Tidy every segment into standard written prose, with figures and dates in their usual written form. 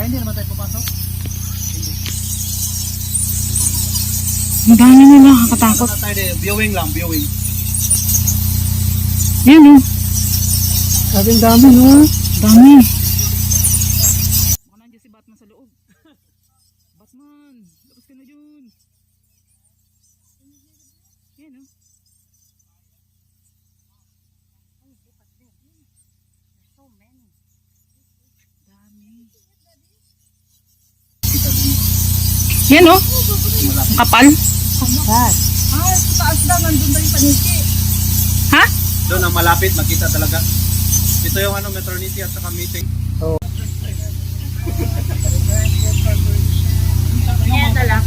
Ay, hindi naman tayo pumasok. Ang dami nila, nakakatakot. Ano tayo din, viewing lang, viewing. Yan o. Sabing dami, no? Dami. Baka nandiyan si Batman sa loob. Batman, labas ka na dyan. Yan o. Yan o. Kapal. Taas daw, nandun daw yung paniki. Ha? Doon ang malapit, makita talaga. Ito yung ano, maternity at saka meeting. Yan na lang.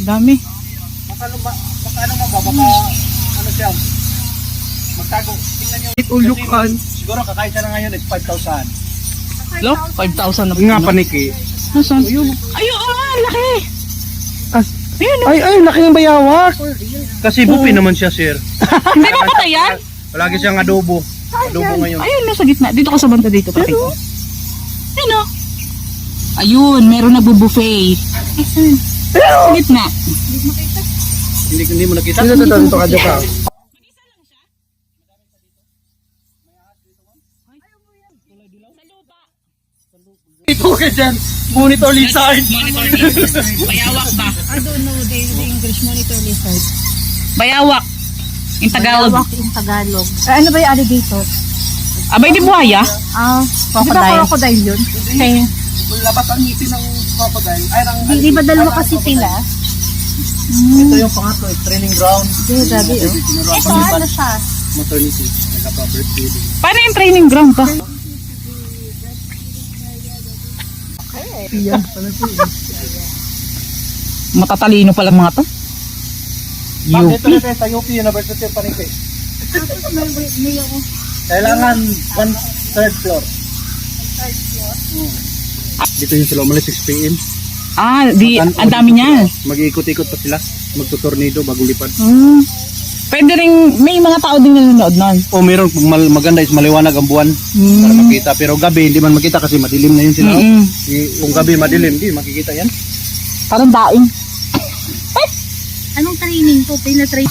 Dami. Baka ano ba, baka ano siya, magtago. Tingnan nyo. Ulukan. Siguro kakain siya na ngayon, it's 5,000. Lo, 5,000 na. Nga paniki. Nasaan? Ayun, laki. Ayun o. Ay, laki ng bayawak. Kasi bupi naman siya, sir. Hindi ba patay yan? Palagi siyang adobo. Adobo ngayon. Ayun, nasa gitna. Dito ka sa banda dito. Pakita. Ayun o. Ayun, meron nagbo-buffet. Sa gitna. Hindi mo nakita? Dito ka dyan ka. Ito ka dyan. Monitor lizard. Monitor lizard. Bayawak ba? I don't know the English monitor lizard. Bayawak. In Tagalog. Tawag in Tagalog. Ano ba yung alligator? Abay di buhaya. Di ba crocodile yun? Okay. Labas ang ngipin ng crocodile. Ay, Di ba dalawa kasi sila? Ito yung pangatlo, training ground. Di, grabe oh. Ito ano siya? Maternity. Nagkapa-breastfeeding. Paano yung training ground ka? Matatalino pala mga to. Bakit ito na tayo sa UP University of Panike? Kailangan 1/3 floor. Dito yung sila umalis 6 PM. Ang dami niyan. Mag-iikot-ikot pa sila. Magtutornado bago lipad. Pwede rin, may mga tao din nanonood nun. O meron, kung maganda is maliwanag ang buwan para makita. Pero gabi hindi man makita kasi madilim na yun sila. Kung gabi madilim, hindi makikita yan. Parang daing. Anong training to? Pina-train?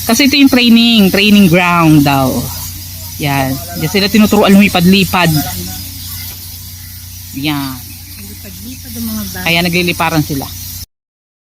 Kasi ito yung training ground daw. Yan. Diyan sila tinuturuan lumipad-lipad. Yan. Lipad-lipad ang mga bata. Kaya nagliliparan sila.